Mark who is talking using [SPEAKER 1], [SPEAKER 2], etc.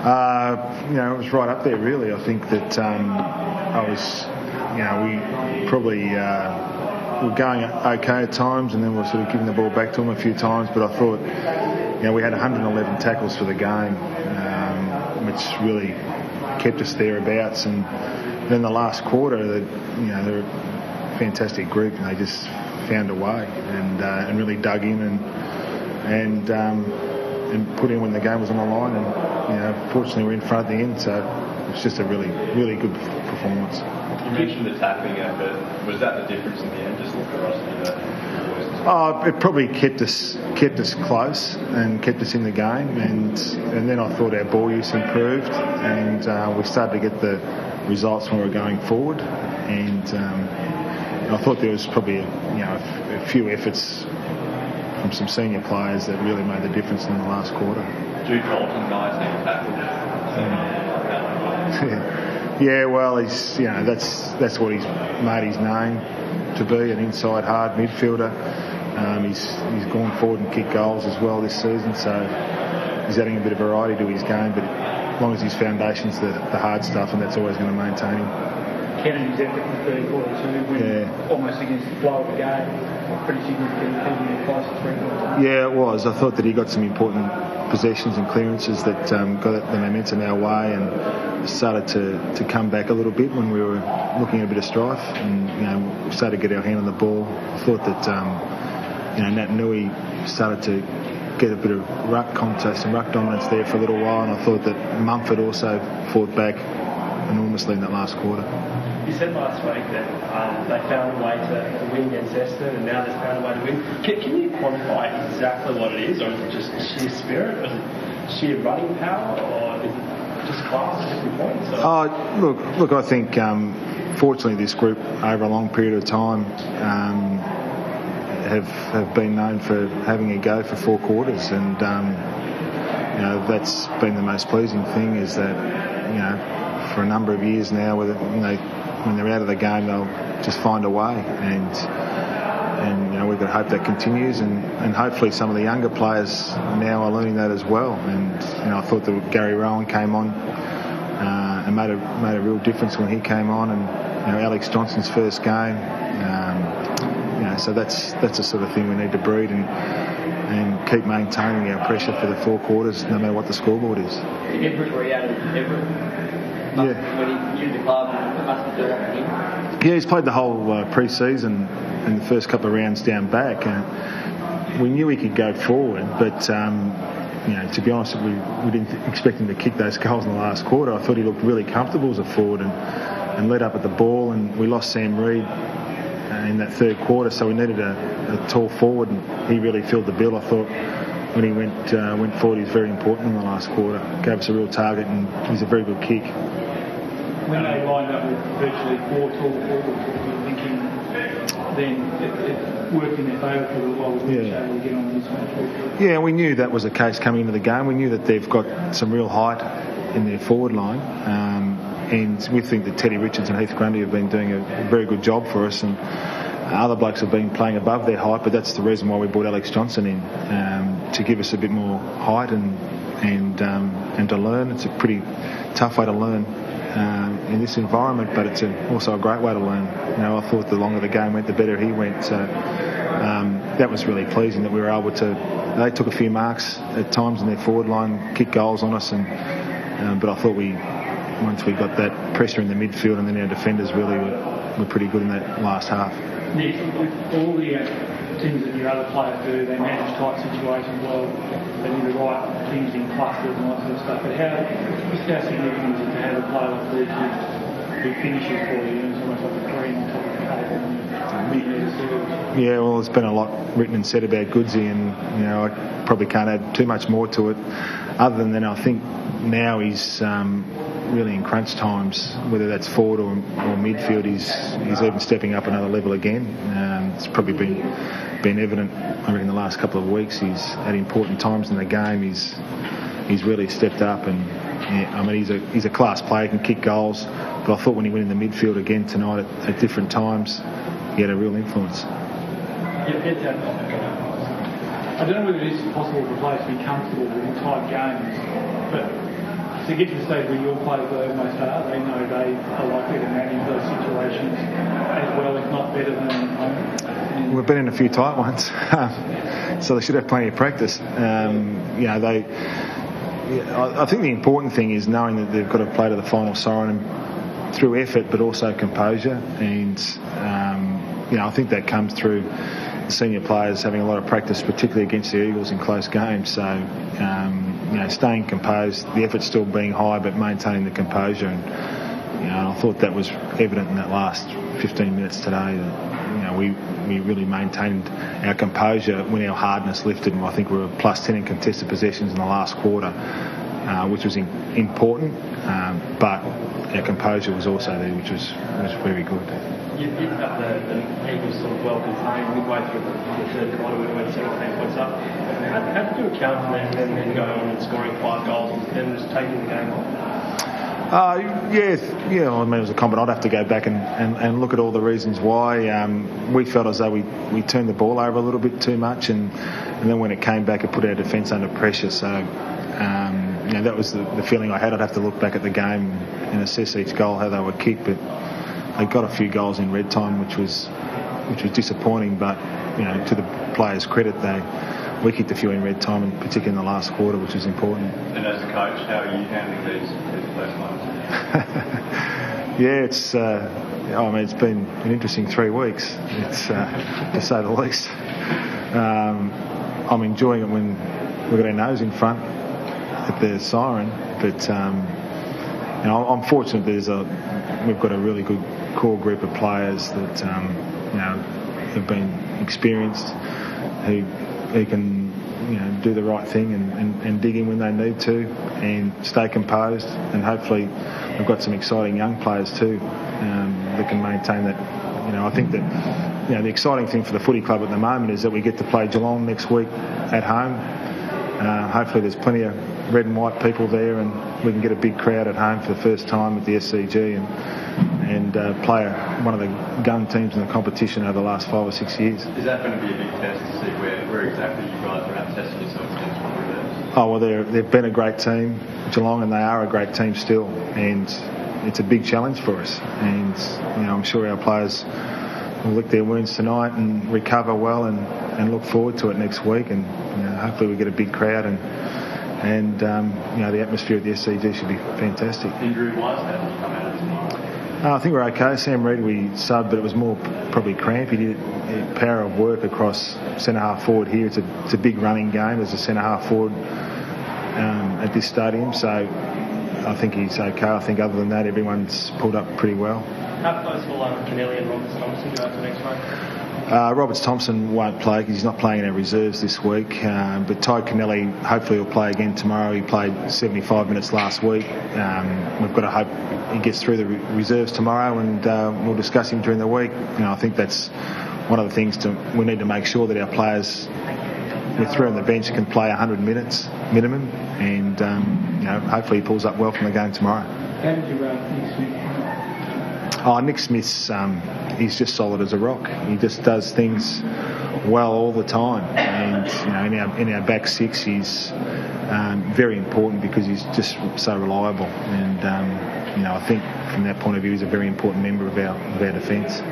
[SPEAKER 1] It was right up there, really. I think that we probably were going okay at times, and then we're sort of giving the ball back to them a few times. But I thought, we had 111 tackles for the game, which really kept us thereabouts. And then the last quarter, they're a fantastic group, and they just found a way and really dug in and put in when the game was on the line. And fortunately, we're in front at the end, so it's just a really, really good performance.
[SPEAKER 2] You mentioned the tackling effort. Was that the difference in the end? Just the ferocity
[SPEAKER 1] it probably kept us close and kept us in the game, and then I thought our ball use improved, and we started to get the results when we were going forward, and I thought there was probably a few efforts from some senior players that really made the difference in the last quarter.
[SPEAKER 2] Jude Dalton, 19 tackles.
[SPEAKER 1] Yeah, well, he's that's what he's made his name to be, an inside hard midfielder. He's gone forward and kicked goals as well this season, so he's adding a bit of variety to his game. But as long as his foundation's the hard stuff, and that's always going to maintain him.
[SPEAKER 3] Kennedy's effort in the third quarter too, when almost against the flow of the game, pretty significant, keeping close to 3 quarters.
[SPEAKER 1] Yeah, it was. I thought that he got some important possessions and clearances that got the momentum our way, and started to come back a little bit when we were looking at a bit of strife, and we started to get our hand on the ball. I thought that Nat Nui started to get a bit of ruck contest and ruck dominance there for a little while, and I thought that Mumford also fought back enormously in that last quarter.
[SPEAKER 4] You said last week that they found a way to win against Essendon, and now they've found a way to win. Can you quantify exactly what it is, or is it just sheer spirit, or is it sheer running power, or is it just class at different points?
[SPEAKER 1] Look, I think fortunately this group over a long period of time have been known for having a go for 4 quarters, and that's been the most pleasing thing, is that for a number of years now, when they're out of the game, they'll just find a way, and we've got to hope that continues, and hopefully some of the younger players now are learning that as well. And I thought that Gary Rowan came on and made a real difference when he came on, and Alex Johnson's first game. So that's the sort of thing we need to breed and keep maintaining our pressure for the 4 quarters, no matter what the scoreboard is.
[SPEAKER 5] Everett reacted.
[SPEAKER 1] Yeah.
[SPEAKER 5] When he knew the club, it must have felt like him.
[SPEAKER 1] Yeah, he's played the whole pre-season and the first couple of rounds down back. We knew he could go forward, but to be honest, we didn't expect him to kick those goals in the last quarter. I thought he looked really comfortable as a forward and led up at the ball, and we lost Sam Reid in that third quarter, so we needed a tall forward, and he really filled the bill. I thought when he went forward, he was very important in the last quarter. Gave us a real target, and he's a very good kick.
[SPEAKER 3] When they lined up with virtually 4 tall forwards, we're thinking then it worked in their favour for a little while. We weren't able to get on this match.
[SPEAKER 1] Yeah, we knew that was the case coming into the game. We knew that they've got some real height in their forward line, and we think that Teddy Richards and Heath Grundy have been doing a very good job for us, and other blokes have been playing above their height, but that's the reason why we brought Alex Johnson in, to give us a bit more height and to learn. It's a pretty tough way to learn in this environment, but it's also a great way to learn. I thought the longer the game went, the better he went. So that was really pleasing that we were able to. They took a few marks at times in their forward line, kicked goals on us, but I thought once we got that pressure in the midfield, and then our defenders really were pretty good in that last half.
[SPEAKER 3] Nick, with all the things that your other players do, they manage tight situations well, they do the right things in clusters and all that sort of stuff, but how significant is it to have a player like Luke who finishes for you, and it's almost like a cream on top of the cake and meeting as a service? Yeah,
[SPEAKER 1] well, there's been a lot written and said about Goodsy, and I probably can't add too much more to it, other than that I think now he's really in crunch times, whether that's forward or midfield, he's even stepping up another level again. It's probably been evident, I reckon, the last couple of weeks. He's at important times in the game. He's really stepped up, and he's a class player, can kick goals. But I thought when he went in the midfield again tonight at different times, he had a real influence.
[SPEAKER 3] I don't know whether it is possible for players to be comfortable in tight games, but to get to the stage where your players almost are, they know they are likely to manage those situations as well, if not better than home.
[SPEAKER 1] We've been in a few tight ones, so they should have plenty of practice. I think the important thing is knowing that they've got to play to the final siren through effort, but also composure. And I think that comes through the senior players having a lot of practice, particularly against the Eagles in close games. So, staying composed, the effort's still being high, but maintaining the composure. And I thought that was evident in that last 15 minutes today. That, we really maintained our composure when our hardness lifted, and I think we were +10 in contested possessions in the last quarter, which was important. But our composure was also there, which was very good.
[SPEAKER 4] You felt the Eagles sort of well contained midway through the third quarter when we went 17 points up. How did you account for them and then going on and scoring 5 goals and then just taking the game off? It was a comment. I'd have to go back and look at all the reasons why. We felt as though we turned the ball over a little bit too much, and then when it came back, it put our defence under pressure. So that was the feeling I had. I'd have to look back at the game and assess each goal, how they were kicked, but they got a few goals in red time, which was disappointing. But to the players' credit, we kicked a few in red time, and particularly in the last quarter, which was important.
[SPEAKER 2] And as a coach, how are you handling these close ones?
[SPEAKER 1] It's been an interesting 3 weeks, to say the least. I'm enjoying it when we've got our nose in front at the siren, but I'm fortunate we've got a really good core group of players that have been experienced, who can do the right thing and dig in when they need to and stay composed, and hopefully we've got some exciting young players too that can maintain that. I think that the exciting thing for the footy club at the moment is that we get to play Geelong next week at home. Hopefully there's plenty of red and white people there, and we can get a big crowd at home for the first time at the SCG and play one of the gun teams in the competition over the last 5 or 6 years.
[SPEAKER 2] Is that going to be a big test to see where exactly you guys are at testing yourselves against one of those?
[SPEAKER 1] Oh, well, they've been a great team, Geelong, and they are a great team still, and it's a big challenge for us. And I'm sure our players will lick their wounds tonight and recover well and look forward to it next week. And hopefully we get a big crowd and the atmosphere at the SCG should be fantastic.
[SPEAKER 2] Injury-wise, how did you come out of tonight?
[SPEAKER 1] I think we're okay. Sam Reid we subbed, but it was more probably cramp. He did a power of work across centre-half forward here. It's a big running game as a centre-half forward at this stadium, so I think he's okay. I think other than that, everyone's pulled up pretty well.
[SPEAKER 4] How close will Kennelly and Roberts Thompson go to next week?
[SPEAKER 1] Roberts Thompson won't play because he's not playing in our reserves this week, but Ty Kennelly hopefully will play again tomorrow. He played 75 minutes last week. We've got to hope he gets through the reserves tomorrow, and we'll discuss him during the week. I think that's one of the things we need to make sure that our players, with three on the bench, can play 100 minutes minimum, and hopefully he pulls up well from the game tomorrow.
[SPEAKER 3] How did you Nick Smith?
[SPEAKER 1] Nick Smith's he's just solid as a rock. He just does things well all the time, and in our back six he's very important because he's just so reliable, and I think from that point of view he's a very important member of our defence.